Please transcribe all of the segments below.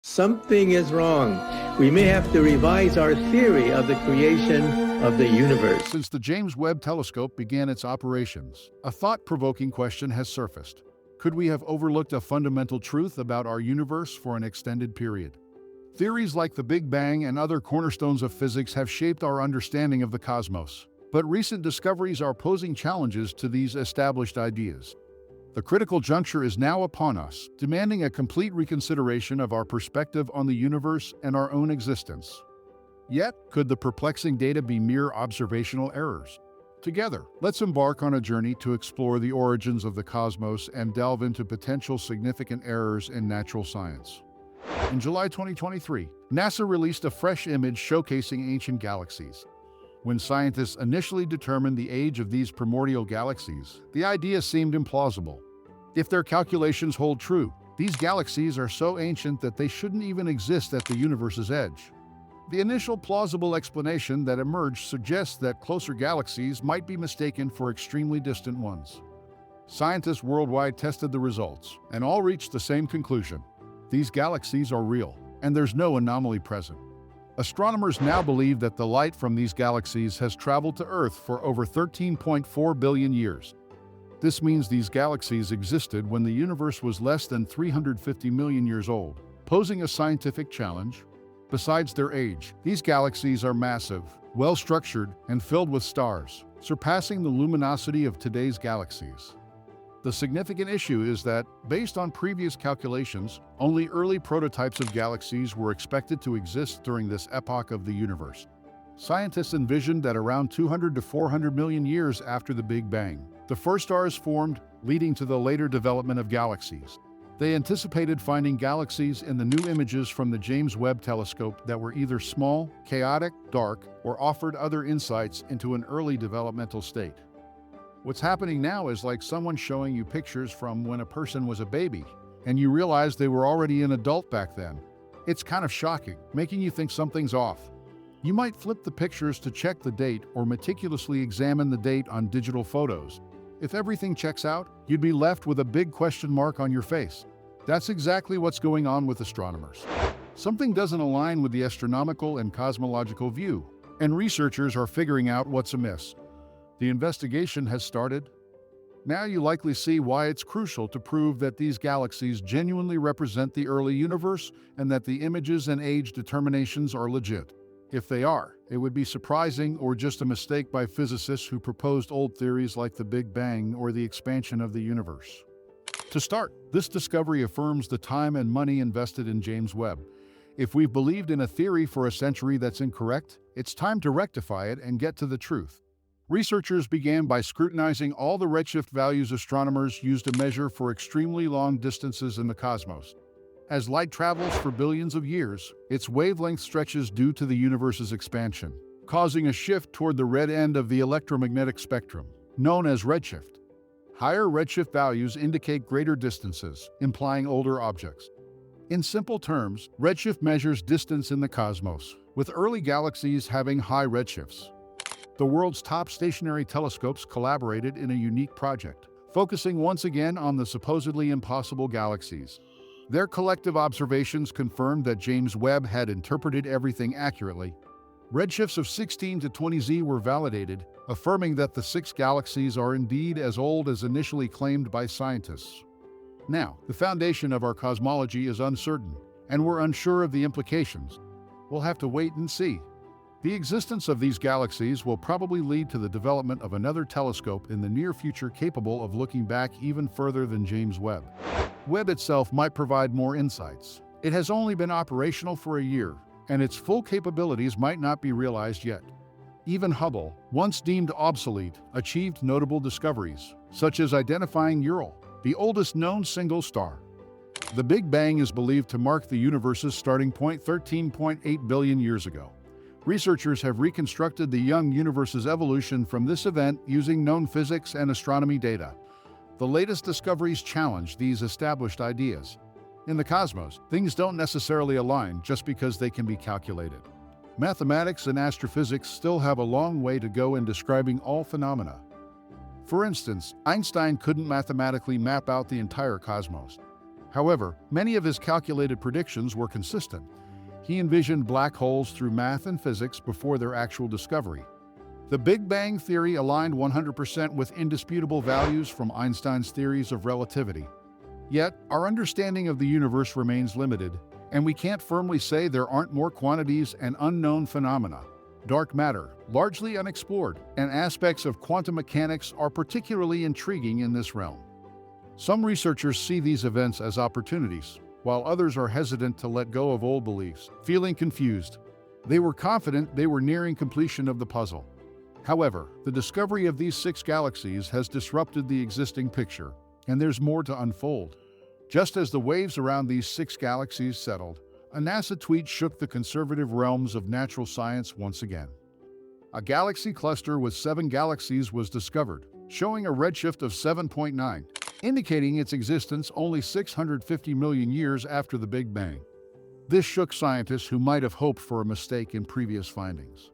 Something is wrong. We may have to revise our theory of the creation of the universe. Since the James Webb Telescope began its operations, a thought-provoking question has surfaced. Could we have overlooked a fundamental truth about our universe for an extended period? Theories like the Big Bang and other cornerstones of physics have shaped our understanding of the cosmos, but recent discoveries are posing challenges to these established ideas. The critical juncture is now upon us, demanding a complete reconsideration of our perspective on the universe and our own existence. Yet, could the perplexing data be mere observational errors? Together, let's embark on a journey to explore the origins of the cosmos and delve into potential significant errors in natural science. In July 2023, NASA released a fresh image showcasing ancient galaxies. When scientists initially determined the age of these primordial galaxies, the idea seemed implausible. If their calculations hold true, these galaxies are so ancient that they shouldn't even exist at the universe's edge. The initial plausible explanation that emerged suggests that closer galaxies might be mistaken for extremely distant ones. Scientists worldwide tested the results, and all reached the same conclusion. These galaxies are real, and there's no anomaly present. Astronomers now believe that the light from these galaxies has traveled to Earth for over 13.4 billion years. This means these galaxies existed when the universe was less than 350 million years old, posing a scientific challenge. Besides their age, these galaxies are massive, well-structured, and filled with stars, surpassing the luminosity of today's galaxies. The significant issue is that, based on previous calculations, only early prototypes of galaxies were expected to exist during this epoch of the universe. Scientists envisioned that around 200 to 400 million years after the Big Bang, the first stars formed, leading to the later development of galaxies. They anticipated finding galaxies in the new images from the James Webb Telescope that were either small, chaotic, dark, or offered other insights into an early developmental state. What's happening now is like someone showing you pictures from when a person was a baby, and you realize they were already an adult back then. It's kind of shocking, making you think something's off. You might flip the pictures to check the date or meticulously examine the date on digital photos. If everything checks out, you'd be left with a big question mark on your face. That's exactly what's going on with astronomers. Something doesn't align with the astronomical and cosmological view, and researchers are figuring out what's amiss. The investigation has started. Now you likely see why it's crucial to prove that these galaxies genuinely represent the early universe and that the images and age determinations are legit. If they are, it would be surprising or just a mistake by physicists who proposed old theories like the Big Bang or the expansion of the universe. To start, this discovery affirms the time and money invested in James Webb. If we've believed in a theory for a century that's incorrect, it's time to rectify it and get to the truth. Researchers began by scrutinizing all the redshift values astronomers use to measure for extremely long distances in the cosmos. As light travels for billions of years, its wavelength stretches due to the universe's expansion, causing a shift toward the red end of the electromagnetic spectrum, known as redshift. Higher redshift values indicate greater distances, implying older objects. In simple terms, redshift measures distance in the cosmos, with early galaxies having high redshifts. The world's top stationary telescopes collaborated in a unique project, focusing once again on the supposedly impossible galaxies. Their collective observations confirmed that James Webb had interpreted everything accurately. Redshifts of 16 to 20 Z were validated, affirming that the 6 galaxies are indeed as old as initially claimed by scientists. Now, the foundation of our cosmology is uncertain, and we're unsure of the implications. We'll have to wait and see. The existence of these galaxies will probably lead to the development of another telescope in the near future capable of looking back even further than James Webb. Webb itself might provide more insights. It has only been operational for a year, and its full capabilities might not be realized yet. Even Hubble, once deemed obsolete, achieved notable discoveries, such as identifying Ural, the oldest known single star. The Big Bang is believed to mark the universe's starting point 13.8 billion years ago. Researchers have reconstructed the young universe's evolution from this event using known physics and astronomy data. The latest discoveries challenge these established ideas. In the cosmos, things don't necessarily align just because they can be calculated. Mathematics and astrophysics still have a long way to go in describing all phenomena. For instance, Einstein couldn't mathematically map out the entire cosmos. However, many of his calculated predictions were consistent. He envisioned black holes through math and physics before their actual discovery. The Big Bang theory aligned 100% with indisputable values from Einstein's theories of relativity. Yet, our understanding of the universe remains limited, and we can't firmly say there aren't more quantities and unknown phenomena. Dark matter, largely unexplored, and aspects of quantum mechanics are particularly intriguing in this realm. Some researchers see these events as opportunities, while others are hesitant to let go of old beliefs, feeling confused. They were confident they were nearing completion of the puzzle. However, the discovery of these 6 galaxies has disrupted the existing picture, and there's more to unfold. Just as the waves around these 6 galaxies settled, a NASA tweet shook the conservative realms of natural science once again. A galaxy cluster with 7 galaxies was discovered, showing a redshift of 7.9, indicating its existence only 650 million years after the Big Bang. This shook scientists who might have hoped for a mistake in previous findings.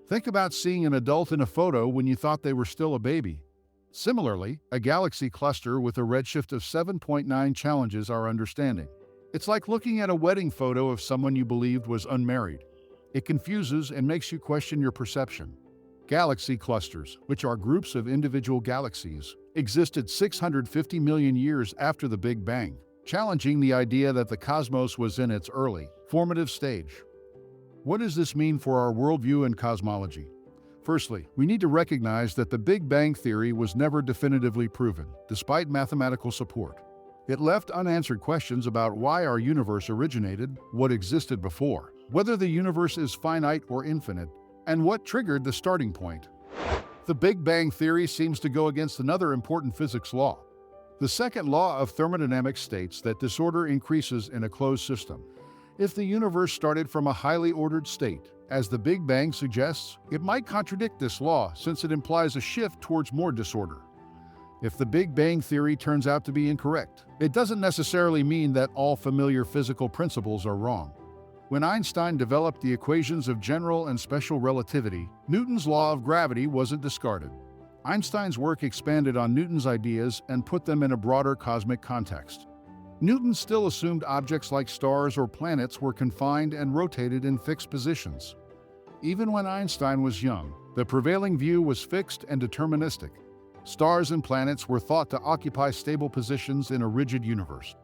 Think about seeing an adult in a photo when you thought they were still a baby. Similarly, a galaxy cluster with a redshift of 7.9 challenges our understanding. It's like looking at a wedding photo of someone you believed was unmarried. It confuses and makes you question your perception. Galaxy clusters, which are groups of individual galaxies, existed 650 million years after the Big Bang, challenging the idea that the cosmos was in its early, formative stage. What does this mean for our worldview and cosmology? Firstly, we need to recognize that the Big Bang theory was never definitively proven, despite mathematical support. It left unanswered questions about why our universe originated, what existed before, whether the universe is finite or infinite, and what triggered the starting point. The Big Bang theory seems to go against another important physics law. The second law of thermodynamics states that disorder increases in a closed system. If the universe started from a highly ordered state, as the Big Bang suggests, it might contradict this law since it implies a shift towards more disorder. If the Big Bang theory turns out to be incorrect, it doesn't necessarily mean that all familiar physical principles are wrong. When Einstein developed the equations of general and special relativity, Newton's law of gravity wasn't discarded. Einstein's work expanded on Newton's ideas and put them in a broader cosmic context. Newton still assumed objects like stars or planets were confined and rotated in fixed positions. Even when Einstein was young, the prevailing view was fixed and deterministic. Stars and planets were thought to occupy stable positions in a rigid universe.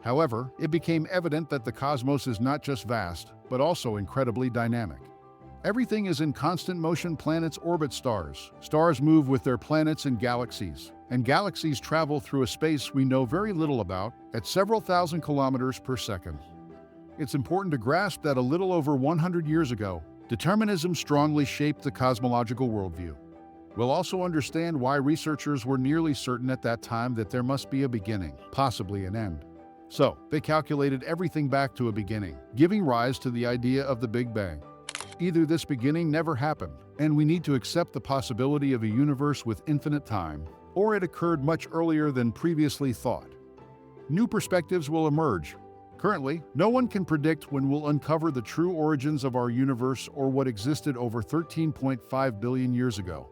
However, it became evident that the cosmos is not just vast, but also incredibly dynamic. Everything is in constant motion. Planets orbit stars. Stars move with their planets and galaxies travel through a space we know very little about at several thousand kilometers per second. It's important to grasp that a little over 100 years ago, determinism strongly shaped the cosmological worldview. We'll also understand why researchers were nearly certain at that time that there must be a beginning, possibly an end. So, they calculated everything back to a beginning, giving rise to the idea of the Big Bang. Either this beginning never happened, and we need to accept the possibility of a universe with infinite time, or it occurred much earlier than previously thought. New perspectives will emerge. Currently, no one can predict when we'll uncover the true origins of our universe or what existed over 13.5 billion years ago.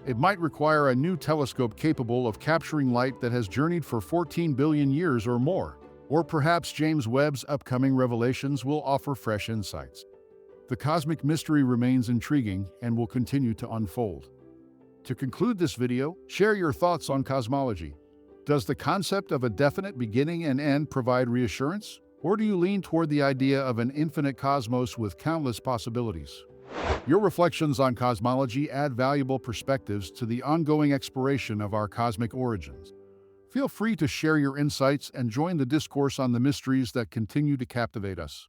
It might require a new telescope capable of capturing light that has journeyed for 14 billion years or more. Or perhaps James Webb's upcoming revelations will offer fresh insights. The cosmic mystery remains intriguing and will continue to unfold. To conclude this video, share your thoughts on cosmology. Does the concept of a definite beginning and end provide reassurance? Or do you lean toward the idea of an infinite cosmos with countless possibilities? Your reflections on cosmology add valuable perspectives to the ongoing exploration of our cosmic origins. Feel free to share your insights and join the discourse on the mysteries that continue to captivate us.